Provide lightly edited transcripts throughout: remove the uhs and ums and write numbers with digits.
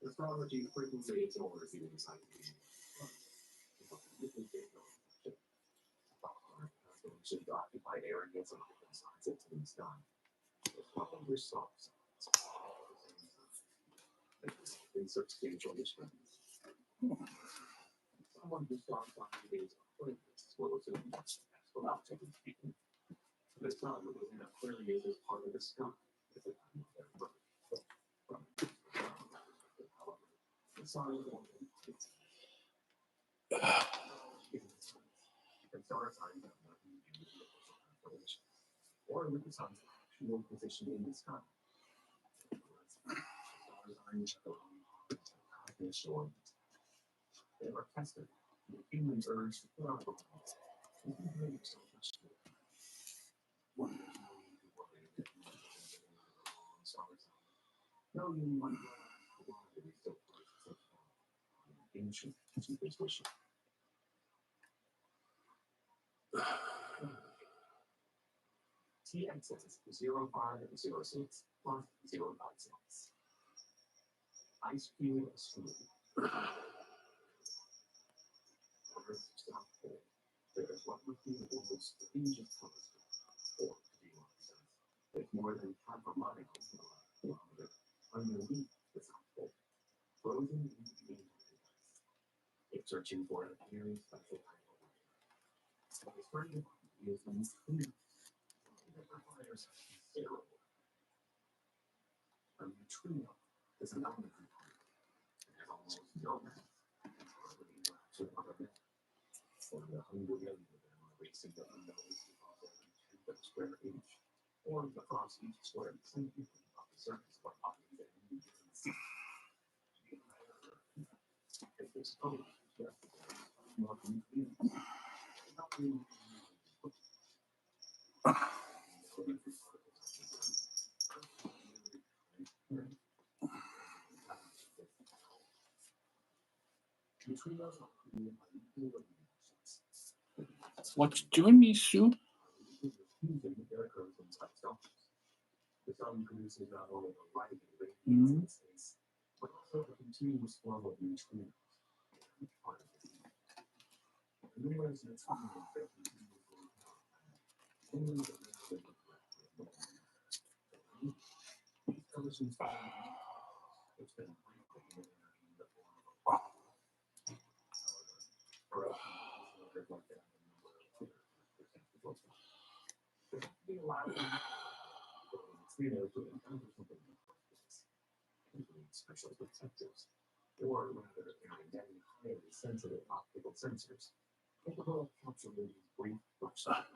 Astrology frequently ignores the insight of the constellations occupy areas of different sides of the sky. The calendar stops in substantial disturbance. Someone who starts on days of Aquarius will assume astrologically speaking, the sun was in Aquarius as part of the sky at the time of their birth. However, the sun is only star signs have nothing to do with the constellations or with the sun's actual position in the sky. Star signs are cosmic storms. They are tested. The human urge to put out the world. You can hear yourself much more. One of the star sign. No, you might not want to be so close to ancient superstition. TX is 0506 plus 056. Ice cube smooth. Earth's South Pole. There is what would be the world's strangest telescope, or D1 with more than half a mile kilometer underneath the South Pole, frozen in the Antarctic ice. It's searching for a very special type of light. What is very important is neutrino. It requires zero. A neutrino is an elementary particle. It has almost no mass. Hardly interaction with other matter. Over 100 million of them are racing the unknowns because of every 10th square inch, or across each square centimeter of the surface of our body that we can see. If this code is just not neutrinos, not really. Neutrinos are created by nuclear reactions. What you doing, me, Sue? The fusion that occurs inside stars. The sun produces not only the light and radiance in space, but also the continuous flow of neutrinos. Part of the heat. Numerous neutrinos that continuously only the rest of the these collisions which then break the energy in the form of a bomb. However, like that, be allowed to neutrinos to encounter something in the first place, including special detectors, or rather, many highly sensitive optical sensors, capable of capturing these brief flashes.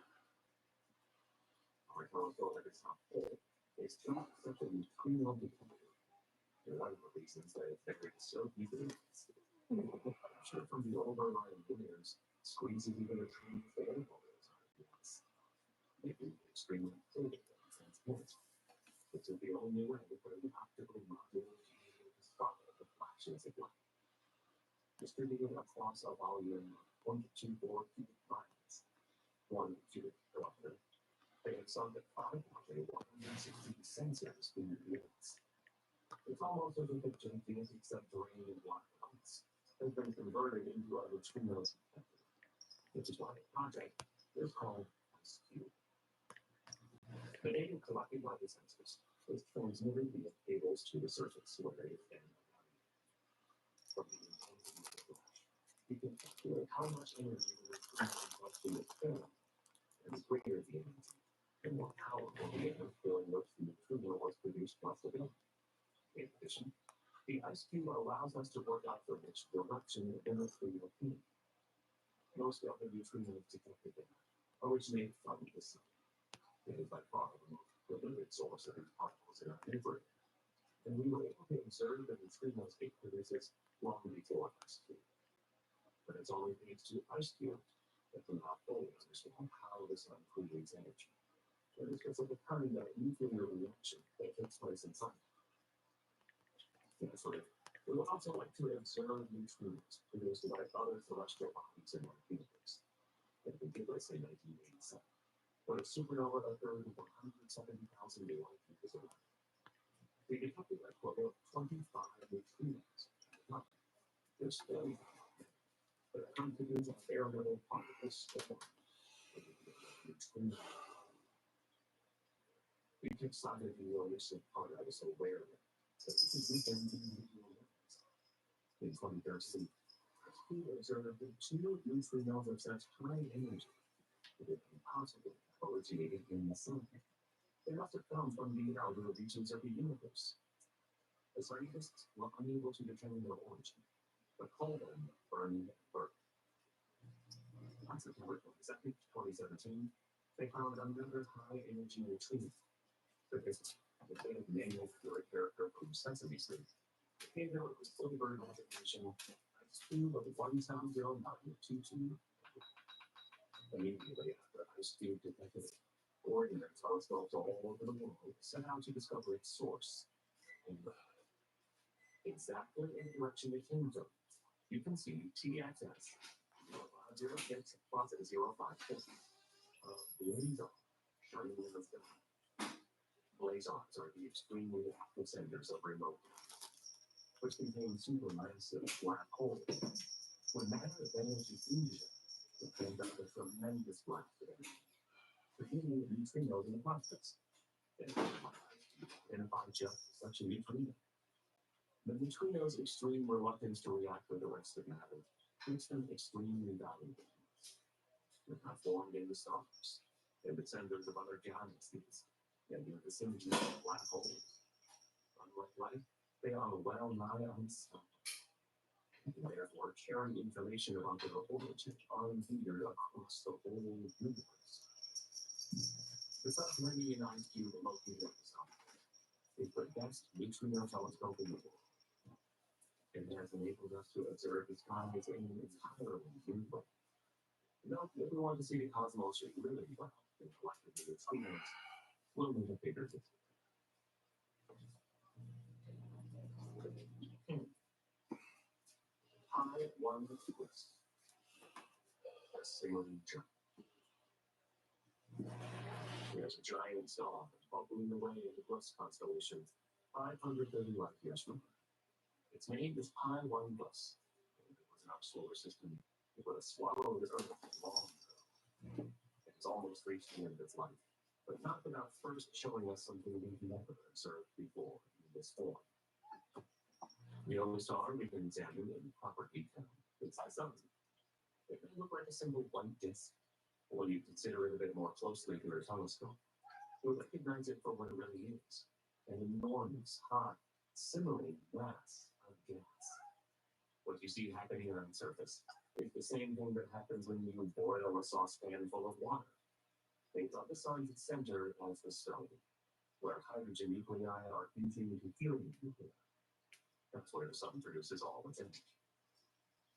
Our telescope at its top pole is just such a neutrino detector. One of the reasons that it's buried so deeply is the pressure from the overlying layers squeezes even a tiny bit of those ideas, making it extremely fluid and transparent. This is the only way for the optical module to be able to spot the flashes of light. Distributed across a volume of 1.24 cubic miles, 1 cubic kilometer, they have sunk at 5,160 sensors in the units. It's almost as if the gigantic subterranean black box has been converted into a neutrino detector, which is why the project is called IceCube. The data collected by the sensors is transmitted via cables to the surface where they extend from the intensity of the flash. You can calculate how much energy the neutrino must be expelled, and the greater the energy, the more powerful the atmosphere in which the neutrino was produced must have been. In addition, the IceCube allows us to work out for which direction the neutrino came. Most of the neutrinos detected there originate from the sun. It is by far the most prolific source of these particles in our neighborhood, and we were able to observe the neutrinos it produces long before IceCube. But it's only thanks to IceCube that we now fully understand how the sun creates energy. It is because of the kind of nuclear reaction that takes place inside. Naturally, we would also like to observe neutrinos produced by other celestial bodies in our universe. In particular, say 1987, when a supernova occurred 170,000 light years ago. We detected a total of 25 neutrinos neutrinos. They're still the confidence of their little particle storm. We decided the illicit part of us aware of it. So we can in 2013, we observed that two neutrinos of such high energy that it can possibly have originated in the sun. They must have come from the outer regions of the universe. The scientists were unable to determine their origin, but called them burning birth. On September 22nd, 2017, they found another high-energy neutrino. Because the big manual-pure character from Sesame Street came out with silver designation ICE-Cube of 170.22. Immediately after ICE-Cube detected it, ordinary telescopes all over the world set out to discover its source and exactly in the direction it came from. You can see TXS 056 plus 056. Blazon shining in the sky. Blazons are the extremely active centers of remote galaxies, which contain supermassive black holes. When matter vanishes fusion, it turns out a tremendous black hole, creating neutrinos in the process. And identify just such a neutrino. The neutrino's extreme reluctance to react with the rest of matter makes them extremely valuable. They're not formed in the stars, in the centers of other galaxies, and in the vicinity of black holes. Unlike light, they are well nigh unstoppable, and therefore carry information about their origin unhindered across the whole universe. The submarine ICU located at the sun is the best neutrino telescope in the world. It has enabled us to observe the skies in an entirely new way. Now, if we want to see the cosmos really well, and collectively experience, we'll need a bigger system. Pi 1 twist. A sailing jump. There's a giant star bubbling away in the Plus constellation, 530 light years from Earth. Its name is Pi 1 Plus. If it was an solar system, it would have swallowed Earth long ago. It has almost reached the end of its life, but not without first showing us something we've never observed before in this form. The only star we can examine in proper detail is the sun. It may look like a simple white disk, or when you consider it a bit more closely through a telescope, you'll recognize it for what it really is: an enormous, hot, simmering mass of gas. What you see happening on the surface is the same thing that happens when you boil a saucepan full of water. Think of the sun's center as the stove, where hydrogen nuclei are fusing into helium nuclei. That's where the sun produces all its energy.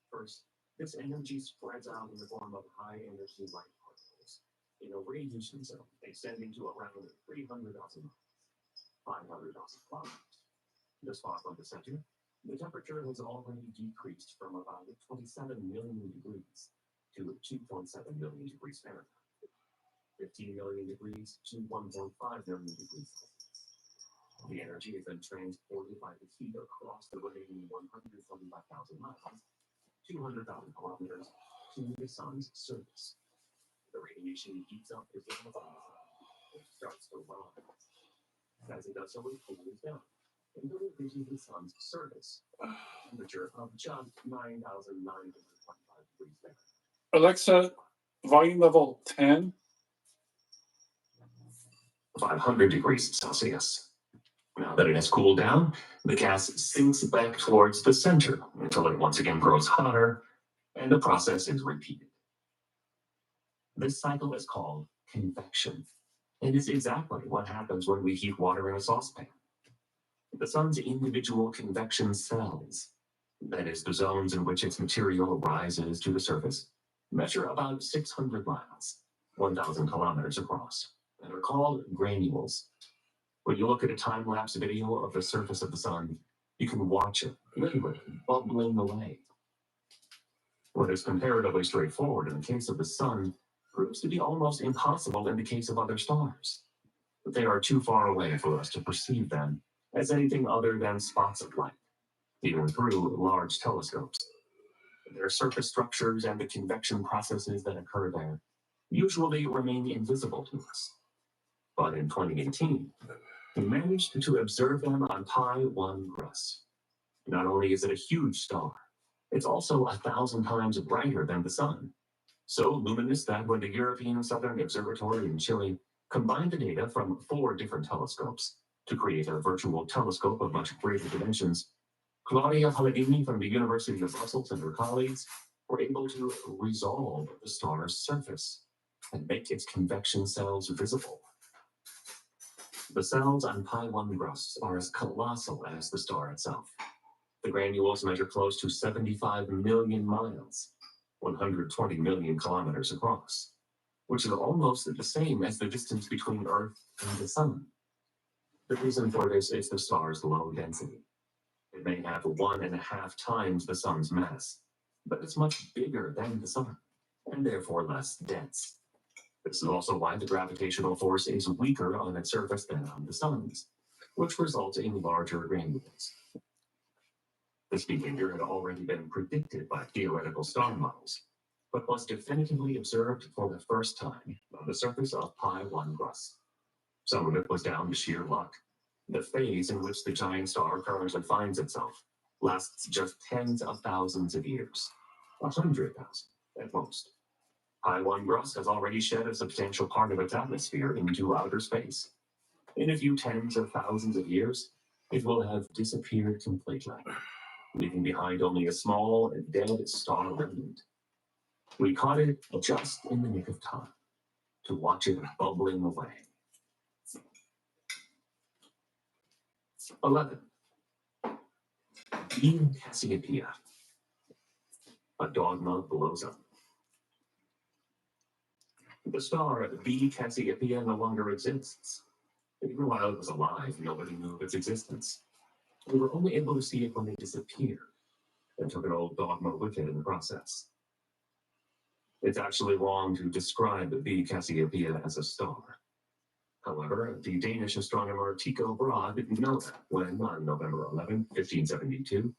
First, this energy spreads out in the form of high-energy light particles in a radiation zone extending to around 300,000 miles, 500,000 kilometers. This far from the center, the temperature has already decreased from about 27 million degrees to 2.7 million degrees Fahrenheit, 15 million degrees to 1.5 million degrees Celsius. The energy is then transported by the heat across the remaining 125,000 miles, 200,000 kilometers, to the sun's surface. The radiation heats up as well as on the sun, which starts to rise. As it does so, it cools down until it reaches the sun's surface, temperature of just 9,925 degrees Fahrenheit. Alexa, volume level 10. 500 degrees Celsius. Now that it has cooled down, the gas sinks back towards the center until it once again grows hotter, and the process is repeated. This cycle is called convection, and is exactly what happens when we heat water in a saucepan. The sun's individual convection cells, that is, the zones in which its material rises to the surface, measure about 600 miles, 1,000 kilometers across, and are called granules. When you look at a time-lapse video of the surface of the sun, you can watch it literally bubbling away. What is comparatively straightforward in the case of the sun proves to be almost impossible in the case of other stars. But they are too far away for us to perceive them as anything other than spots of light. even through large telescopes. Their surface structures and the convection processes that occur there usually remain invisible to us. But in 2018, we managed to observe them on Pi 1 Grus. Not only is it a huge star, it's also 1,000 times brighter than the Sun. So luminous that when the European Southern Observatory in Chile combined the data from 4 different telescopes to create a virtual telescope of much greater dimensions, Claudia Palladini from the University of Brussels and her colleagues were able to resolve the star's surface and make its convection cells visible. The cells on Pi 1 Grus are as colossal as the star itself. The granules measure close to 75 million miles, 120 million kilometers across, which is almost the same as the distance between Earth and the Sun. The reason for this is the star's low density. It may have 1.5 times the Sun's mass, but it's much bigger than the Sun, and therefore less dense. This is also why the gravitational force is weaker on its surface than on the Sun's, which results in larger granules. This behavior had already been predicted by theoretical star models, but was definitively observed for the first time on the surface of Pi 1 Grus. Some of it was down to sheer luck. The phase in which the giant star currently finds itself lasts just tens of thousands of years, 100,000 at most. Pi 1 Grus has already shed a substantial part of its atmosphere into outer space. In a few tens of thousands of years, it will have disappeared completely, leaving behind only a small, dead star remnant. We caught it just in the nick of time to watch it bubbling away. 11. B. Cassiopeia. A dogma blows up. The star B. Cassiopeia no longer exists. Even while it was alive, nobody knew of its existence. We were only able to see it when it disappeared, and took an old dogma with it in the process. It's actually wrong to describe B. Cassiopeia as a star. However, the Danish astronomer Tycho Brahe didn't know that when, on November 11, 1572,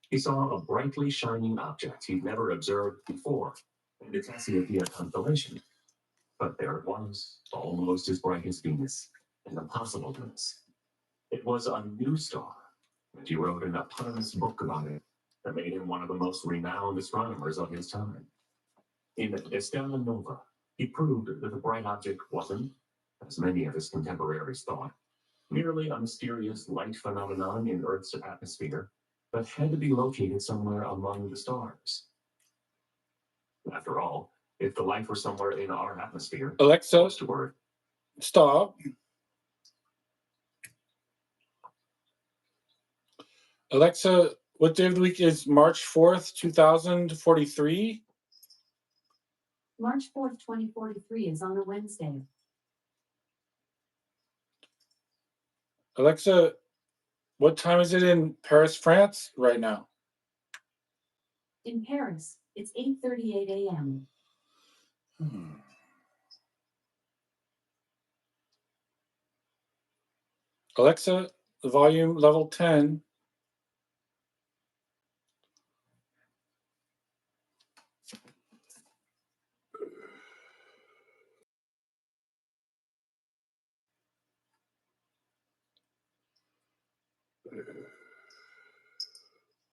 he saw a brightly shining object he'd never observed before in the Cassiopeia constellation. But there it was, almost as bright as Venus, and impossible to miss. It was a new star, and he wrote an eponymous book about it that made him one of the most renowned astronomers of his time. In Stella Nova, he proved that the bright object wasn't, as many of his contemporaries thought, merely a mysterious light phenomenon in Earth's atmosphere, but had to be located somewhere among the stars. After all, if the light were somewhere in our atmosphere, Alexa, stop. Alexa, what day of the week is March 4th, 2043? March 4th, 2043 is on a Wednesday. Alexa, what time is it in Paris, France right now? In Paris, it's 8:38 a.m. Alexa, volume level 10.